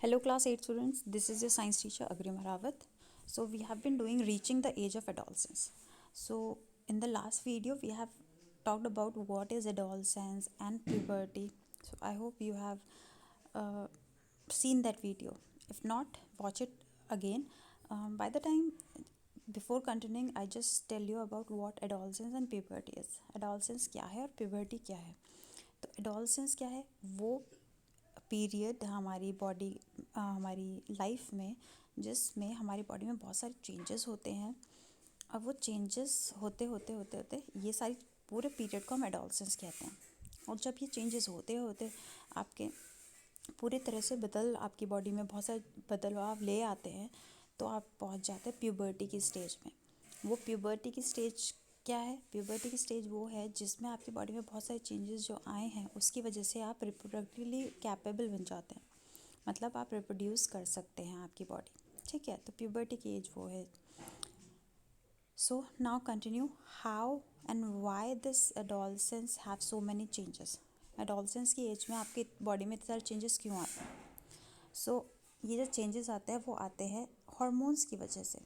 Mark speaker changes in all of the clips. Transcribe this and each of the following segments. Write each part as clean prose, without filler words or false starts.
Speaker 1: Hello class 8 students, this is your science teacher Agri Marawat. So we have been doing reaching the age of adolescence. So in the last video we have talked about what is adolescence and puberty. So I hope you have uh, seen that video. If not, watch it again. By the time before continuing, I just tell you about what adolescence and puberty is. Adolescence क्या है और puberty क्या है. तो adolescence क्या है, वो period हमारी बॉडी हमारी लाइफ में जिसमें हमारी बॉडी में बहुत सारे चेंजेस होते हैं. अब वो चेंजेस होते होते होते होते ये सारी पूरे पीरियड को हम एडोलसेंस कहते हैं. और जब ये चेंजेस होते होते आपके पूरी तरह से आपकी बॉडी में बहुत सारे बदलाव ले आते हैं, तो आप पहुंच जाते हैं प्यूबर्टी की स्टेज में. वो प्यूबर्टी की स्टेज क्या है? प्यूबर्टी की स्टेज वो है जिसमें आपकी बॉडी में बहुत सारे चेंजेस जो आए हैं उसकी वजह से आप रिप्रोडक्टिवली कैपेबल बन जाते हैं. मतलब आप रिप्रोड्यूस कर सकते हैं आपकी बॉडी. ठीक है, तो प्यूबर्टी की एज वो है. So now continue how and why this adolescence have so many changes. Adolescence की एज में आपकी बॉडी में इतने सारे चेंजेस क्यों आते हैं? सो ये जो चेंजेस आते हैं वो आते हैं हार्मोन्स की वजह से.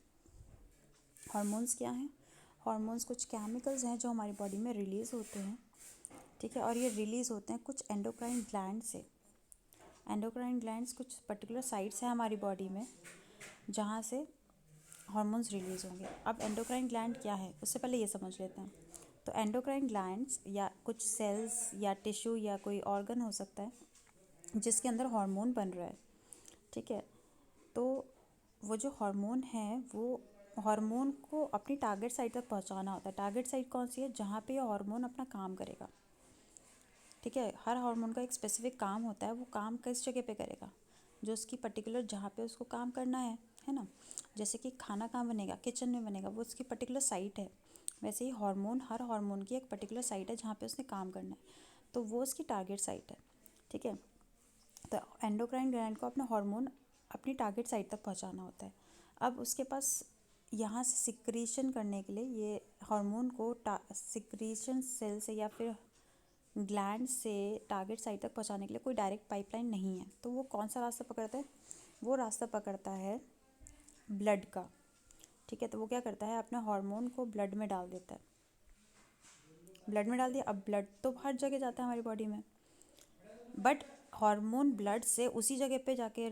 Speaker 1: हार्मोन्स क्या हैं? हार्मोन्स कुछ केमिकल्स हैं जो हमारी बॉडी में रिलीज़ होते हैं. ठीक है, और ये रिलीज़ होते हैं कुछ एंडोक्राइन ग्लैंड से. एंडोक्राइन ग्लैंड्स कुछ पर्टिकुलर साइट्स हैं हमारी बॉडी में जहाँ से हार्मोन्स रिलीज़ होंगे. अब एंडोक्राइन ग्लैंड क्या है उससे पहले ये समझ लेते हैं. तो एंडोक्राइन ग्लैंड्स या कुछ सेल्स या टिश्यू या कोई ऑर्गन हो सकता है जिसके अंदर हार्मोन बन रहा है. ठीक है, तो वो जो हार्मोन है वो हार्मोन को अपनी टारगेट साइट तक पहुंचाना होता है. टारगेट साइट कौन सी है? जहाँ पे ये हार्मोन अपना काम करेगा. ठीक है, हर हार्मोन का एक स्पेसिफिक काम होता है. वो काम किस जगह पे करेगा? जो उसकी पर्टिकुलर जहाँ पे उसको काम करना है ना. जैसे कि खाना कहाँ बनेगा? किचन में बनेगा, वो उसकी पर्टिकुलर साइट है. वैसे ही हर हार्मोन की एक पर्टिकुलर साइट है जहाँ पे उसने काम करना है, तो वो उसकी टारगेट साइट है. ठीक है, तो एंडोक्राइन ग्लैंड को अपना हार्मोन अपनी टारगेट साइट तक पहुँचाना होता है. अब उसके पास यहाँ से सिक्रीशन करने के लिए ये हार्मोन को सिक्रीशन सेल से या फिर ग्लैंड से टारगेट साइट तक पहुंचाने के लिए कोई डायरेक्ट पाइपलाइन नहीं है. तो वो कौन सा रास्ता पकड़ता है? वो रास्ता पकड़ता है ब्लड का. ठीक है, तो वो क्या करता है, अपने हार्मोन को ब्लड में डाल देता है. ब्लड में डाल दिया. अब ब्लड तो हर जगह जाता है हमारी बॉडी में, बट हार्मोन ब्लड से उसी जगह पे जाके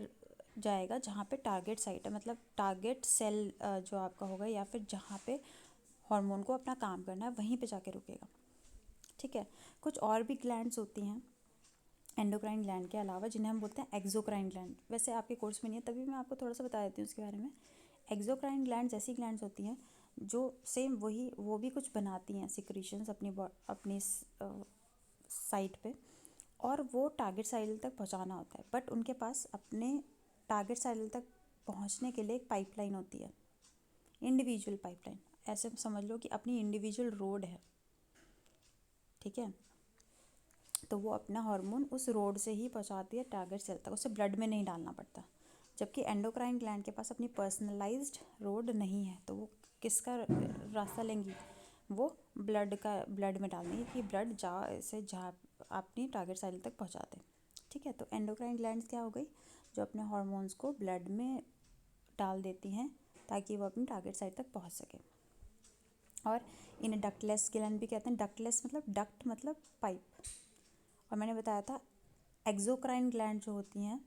Speaker 1: जाएगा जहाँ पे टारगेट साइट है. मतलब टारगेट सेल जो आपका होगा या फिर जहाँ पे हार्मोन को अपना काम करना है वहीं पे जाके रुकेगा. ठीक है, कुछ और भी ग्लैंड्स होती हैं एंडोक्राइन ग्लैंड के अलावा जिन्हें हम बोलते हैं एक्सोक्राइन ग्लैंड. वैसे आपके कोर्स में नहीं है तभी मैं आपको थोड़ा सा बता देती हूँ उसके बारे में. एक्सोक्राइन ग्लैंड्स ऐसी ग्लैंड्स होती हैं जो सेम वो भी कुछ बनाती हैं सिक्रीशंस अपनी साइट पे, और वो टारगेट सेल तक पहुंचाना होता है. बट उनके पास अपने टारगेट सेल तक पहुंचने के लिए एक पाइपलाइन होती है, इंडिविजुअल पाइपलाइन. ऐसे समझ लो कि अपनी इंडिविजुअल रोड है. ठीक है, तो वो अपना हार्मोन उस रोड से ही पहुंचाती है टारगेट सेल तक. उसे ब्लड में नहीं डालना पड़ता. जबकि एंडोक्राइन ग्लैंड के पास अपनी पर्सनलाइज्ड रोड नहीं है, तो वो किसका रास्ता लेंगी? वो ब्लड में डालने कि ब्लड जा अपनी टारगेट सेल तक पहुंचा दे. ठीक है, तो एंडोक्राइन ग्लैंड्स क्या हो गई, जो अपने हार्मोन्स को ब्लड में डाल देती हैं ताकि वो अपनी टारगेट साइट तक पहुंच सके. और इन्हें डक्टलेस ग्लैंड भी कहते हैं. डक्टलेस मतलब डक्ट मतलब पाइप. और मैंने बताया था एक्सोक्राइन ग्लैंड जो होती हैं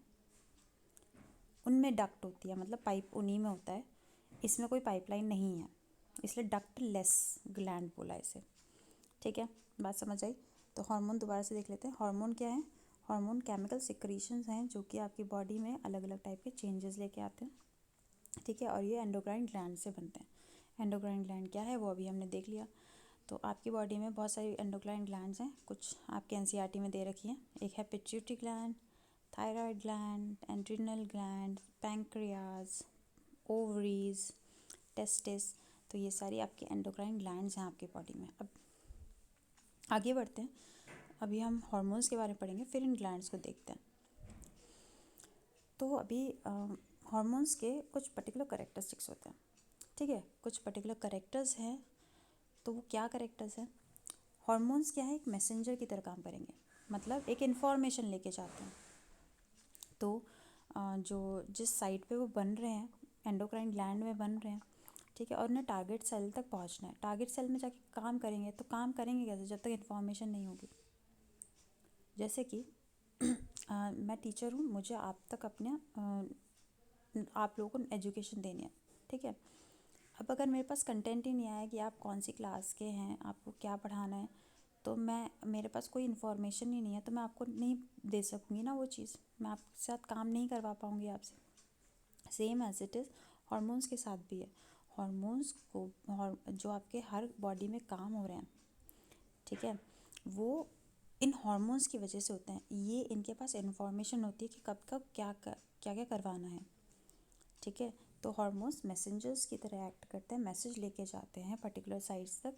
Speaker 1: उनमें डक्ट होती है, मतलब पाइप उन्हीं में होता है. इसमें कोई पाइपलाइन नहीं है, इसलिए डक्टलेस ग्लैंड बोला इसे. ठीक है, बात समझ आई. तो हार्मोन दोबारा से देख लेते हैं. हार्मोन क्या है? हार्मोन केमिकल सिक्रीशंस हैं जो कि आपकी बॉडी में अलग अलग टाइप के चेंजेस लेके आते हैं. ठीक है, और ये एंडोक्राइन ग्लैंड से बनते हैं. एंडोक्राइन ग्लैंड क्या है वो अभी हमने देख लिया. तो आपकी बॉडी में बहुत सारी एंडोक्राइन ग्लैंड्स हैं. कुछ आपके एनसीईआरटी में दे रखी हैं. एक है pituitary gland, thyroid gland, adrenal gland, pancreas, ovaries, testis. तो ये सारी आपकी एंडोक्राइन ग्लैंड्स हैं आपकी बॉडी में. अब आगे बढ़ते हैं. अभी हम हार्मोन्स के बारे में पढ़ेंगे, फिर इन ग्लैंड्स को देखते हैं. तो अभी हार्मोन्स के कुछ पर्टिकुलर करेक्टरिस्टिक्स होते हैं. ठीक है, कुछ पर्टिकुलर करेक्टर्स हैं. तो वो क्या करेक्टर्स हैं? हार्मोन्स क्या है, एक मैसेंजर की तरह काम करेंगे. मतलब एक इन्फॉर्मेशन लेके जाते हैं. तो जो जिस साइट पे वो बन रहे हैं, एंडोक्राइन ग्लैंड में बन रहे हैं, ठीक है, और उन्हें टारगेट सेल तक पहुंचना है। टारगेट सेल में जाके काम करेंगे, तो काम करेंगे कैसे जब तक इन्फॉर्मेशन नहीं होगी। जैसे कि मैं टीचर हूँ, मुझे आप तक अपने आप लोगों को एजुकेशन देनी है, ठीक है। अब अगर मेरे पास कंटेंट ही नहीं आया कि आप कौन सी क्लास के हैं, आपको क्या पढ़ाना है, तो मेरे पास कोई इन्फॉर्मेशन ही नहीं है, तो मैं आपको नहीं दे सकूँगी ना वो चीज़, मैं आपके साथ काम नहीं करवा पाऊँगी आपसे। Same as it is hormones के साथ भी है। हॉर्मोन्स को जो आपके हर बॉडी में काम हो रहे हैं, ठीक है, वो इन हॉर्मोन्स की वजह से होते हैं। ये इनके पास इन्फॉर्मेशन होती है कि कब कब क्या क्या करवाना है, ठीक है। तो हॉर्मोन्स मैसेंजर्स की तरह एक्ट करते हैं, मैसेज लेके जाते हैं पर्टिकुलर साइट्स तक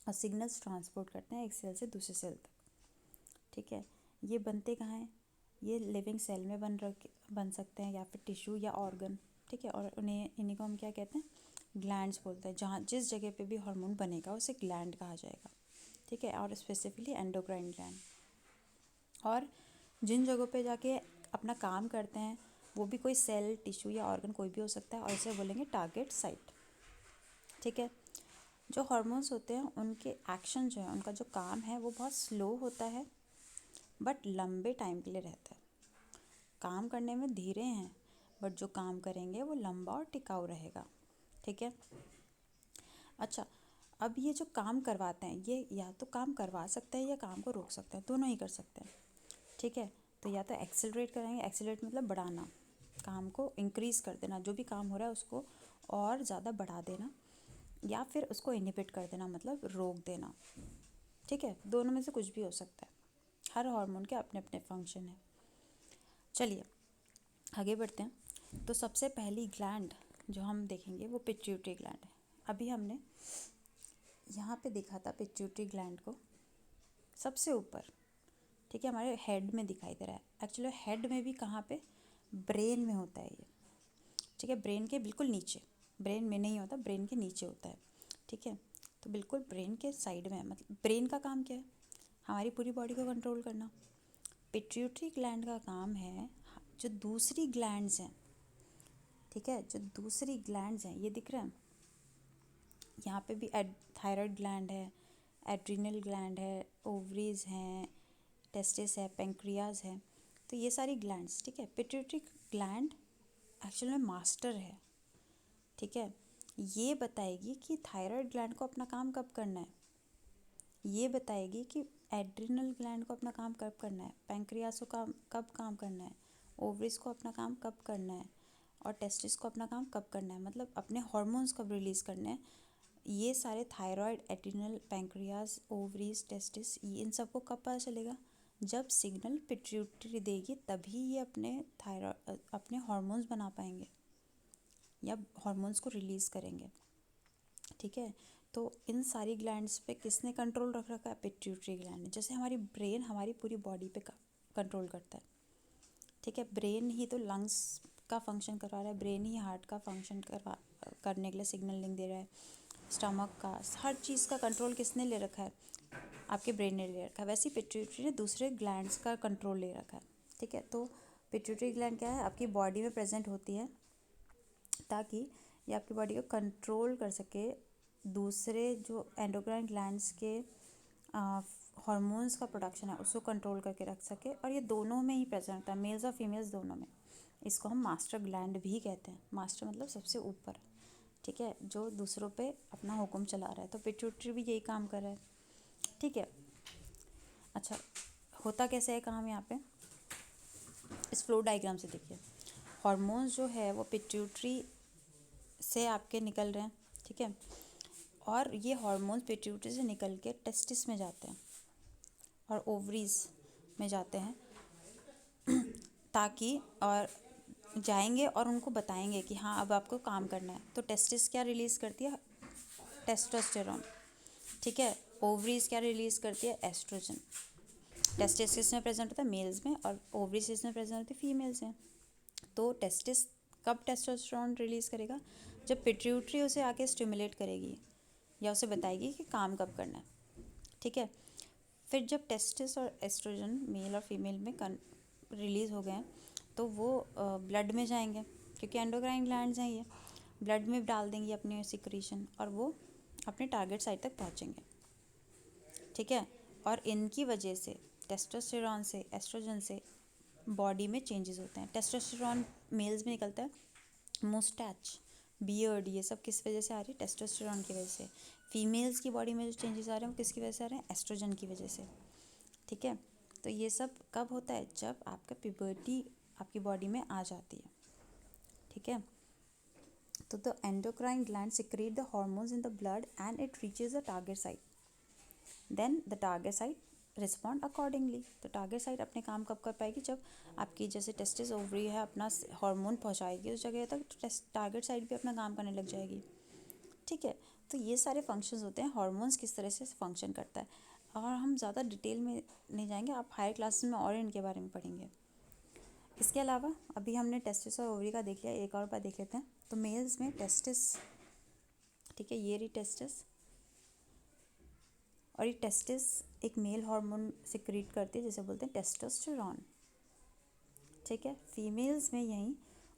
Speaker 1: और सिग्नल्स ट्रांसपोर्ट करते हैं एक सेल से दूसरे सेल तक, ठीक है। ये बनते कहाँ हैं? ये लिविंग सेल में बन सकते हैं या फिर टिश्यू या ऑर्गन, ठीक है। और इन्हीं को हम क्या कहते हैं? ग्लैंड्स बोलते हैं। जहाँ जिस जगह पे भी हार्मोन बनेगा उसे ग्लैंड कहा जाएगा, ठीक है, और स्पेसिफिकली एंडोक्राइन ग्लैंड। और जिन जगहों पे जाके अपना काम करते हैं वो भी कोई सेल, टिश्यू या ऑर्गन कोई भी हो सकता है, और इसे बोलेंगे टारगेट साइट, ठीक है। जो हार्मोन्स होते हैं उनके एक्शन जो है, उनका जो काम है वो बहुत स्लो होता है बट लंबे टाइम के लिए रहता है। काम करने में धीरे हैं बट जो काम करेंगे वो लंबा और टिकाऊ रहेगा, ठीक है। अच्छा, अब ये जो काम करवाते हैं ये या तो काम करवा सकते हैं या काम को रोक सकते हैं, दोनों ही कर सकते हैं, ठीक है। तो या तो एक्सेलरेट करेंगे, एक्सेलरेट मतलब बढ़ाना, काम को इंक्रीज़ कर देना, जो भी काम हो रहा है उसको और ज़्यादा बढ़ा देना, या फिर उसको इनहिबिट कर देना मतलब रोक देना, ठीक है। दोनों में से कुछ भी हो सकता है, हर हार्मोन के अपने अपने फंक्शन है। चलिए आगे बढ़ते हैं। तो सबसे पहली ग्लैंड जो हम देखेंगे वो पिट्यूटरी ग्लैंड है। अभी हमने यहाँ पे देखा था पिट्यूटरी ग्लैंड को सबसे ऊपर, ठीक है, हमारे हेड में दिखाई दे रहा है। एक्चुअली हेड में भी कहाँ पे? ब्रेन में होता है ये, ठीक है, ब्रेन के बिल्कुल नीचे, ब्रेन में नहीं होता, ब्रेन के नीचे होता है, ठीक है। तो बिल्कुल ब्रेन के साइड में है। मतलब ब्रेन का काम क्या है? हमारी पूरी बॉडी को कंट्रोल करना। पिट्यूटरी ग्लैंड का काम है जो दूसरी ग्लैंड्स हैं, ठीक है, जो दूसरी ग्लैंड्स हैं ये दिख रहे हैं यहाँ पे भी, थायराइड ग्लैंड है, एड्रिनल ग्लैंड है, ओवरीज हैं, टेस्टिस है, पेंक्रियाज है, तो ये सारी ग्लैंड्स, ठीक है। पिट्यूटरी ग्लैंड एक्चुअल में मास्टर है, ठीक है। ये बताएगी कि थायराइड ग्लैंड को अपना काम कब करना है, ये बताएगी कि एड्रिनल ग्लैंड को अपना काम कब करना है, पेंक्रियाज को कब काम करना है, ओवरीज को अपना काम कब करना है, और टेस्टिस को अपना काम कब करना है, मतलब अपने हॉर्मोन्स कब रिलीज़ करने हैं। ये सारे thyroid, adrenal, pancreas, ovaries, testis, ये इन सबको कब पता चलेगा? जब सिग्नल पिट्यूटरी देगी तभी ये अपने हॉर्मोन्स बना पाएंगे या हॉर्मोन्स को रिलीज़ करेंगे, ठीक है। तो इन सारी ग्लैंड्स पे किसने कंट्रोल रख रखा है? Pituitary gland. जैसे हमारी ब्रेन हमारी पूरी बॉडी पे कंट्रोल करता है, ठीक है। ब्रेन ही तो लंग्स का फंक्शन करवा रहा है, ब्रेन ही हार्ट का फंक्शन करने के लिए सिग्नलिंग दे रहा है, स्टमक का, हर चीज़ का कंट्रोल किसने ले रखा है? आपके ब्रेन ने ले रखा है। वैसे ही पिट्यूटरी ने दूसरे ग्लैंड्स का कंट्रोल ले रखा है, ठीक है। तो पिट्यूटरी ग्लैंड क्या है? आपकी बॉडी में प्रेजेंट होती है ताकि ये आपकी बॉडी को कंट्रोल कर सके, दूसरे जो एंडोक्राइन ग्लैंड्स के हार्मोन्स का प्रोडक्शन है उसको कंट्रोल करके रख सके, और ये दोनों में ही प्रेजेंट होता है, मेल्स और फीमेल्स दोनों में। इसको हम मास्टर ग्लैंड भी कहते हैं। मास्टर मतलब सबसे ऊपर, ठीक है, जो दूसरों पे अपना हुक्म चला रहा है। तो पिट्यूटरी भी यही काम कर रहा है, ठीक है। अच्छा, होता कैसे है काम यहाँ पे? इस फ्लो डायग्राम से देखिए, हार्मोन्स जो है वो पिट्यूटरी से आपके निकल रहे हैं, ठीक है, और ये हार्मोन्स पिट्यूटरी से निकल के टेस्टिस में जाते हैं और ओवरीज में जाते हैं, ताकि और जाएंगे और उनको बताएंगे कि हाँ अब आपको काम करना है। तो टेस्टिस क्या रिलीज़ करती है? टेस्टोस्टेरोन, ठीक है। ओवरीज क्या रिलीज़ करती है? एस्ट्रोजन। टेस्टिस किस में प्रेजेंट होता है? मेल्स में, और ओवरीज किस में प्रेजेंट होती है? फीमेल्स में। तो टेस्टिस कब टेस्टोस्टेरोन रिलीज़ करेगा? जब पिट्यूटरी उसे आके स्टिमुलेट करेगी या उसे बताएगी कि काम कब करना है, ठीक है। फिर जब टेस्टिस और एस्ट्रोजन मेल और फीमेल में रिलीज़ हो गए हैं तो वो ब्लड में जाएंगे, क्योंकि एंडोक्राइन ग्लैंड्स हैं ये, ब्लड में डाल देंगी अपने सिक्रीशन और वो अपने टारगेट साइट तक पहुँचेंगे, ठीक है। और इनकी वजह से टेस्टोस्टेरॉन से, एस्ट्रोजन से बॉडी में चेंजेस होते हैं। टेस्टोस्टेरॉन मेल्स में निकलता है, मुस्टैच, बियर्ड, ये सब किस वजह से आ रही है? टेस्टोस्टेरॉन की वजह से। फीमेल्स की बॉडी में जो चेंजेस आ रहे हैं वो किसकी वजह से आ रहे हैं? एस्ट्रोजन की वजह से, ठीक है। तो ये सब कब होता है? जब आपका प्यूबर्टी आपकी बॉडी में आ जाती है, ठीक है। तो the endocrine gland secrete the hormones in the blood and it reaches the target site, then the target site respond accordingly. तो टारगेट साइट अपने काम कब कर पाएगी? जब आपकी जैसे टेस्टिस ओवरी है अपना हार्मोन पहुंचाएगी उस जगह तक, तो टारगेट साइट भी अपना काम करने लग जाएगी, ठीक है। तो ये सारे फंक्शंस होते हैं, हार्मोन्स किस तरह से फंक्शन करता है। और हम ज़्यादा डिटेल में नहीं जाएंगे, आप हायर क्लासेस में और इनके बारे में पढ़ेंगे। इसके अलावा अभी हमने टेस्टिस और ओवरी का देख लिया, एक और बार देख लेते हैं। तो मेल्स में टेस्टिस, ठीक है, ये रही टेस्टिस, और ये टेस्टिस एक मेल हार्मोन सिक्रीट करती है जिसे बोलते हैं टेस्टोस्टेरॉन, ठीक है। फीमेल्स में यहीं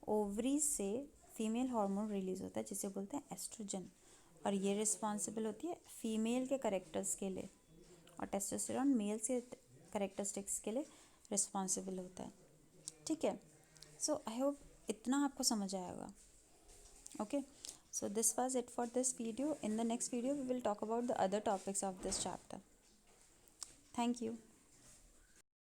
Speaker 1: ओवरी से फीमेल हार्मोन रिलीज होता है जिसे बोलते हैं एस्ट्रोजन, और ये रिस्पॉन्सिबल होती है फीमेल के करेक्टर्स के लिए, और टेस्टोस्टेरॉन मेल्स के करेक्टरिस्टिक्स के लिए रिस्पॉन्सिबल होता है, ठीक है। सो आई होप इतना आपको समझ आया होगा। Okay, so this was it for this video. In the next video we will talk about the other topics of this chapter. Thank you.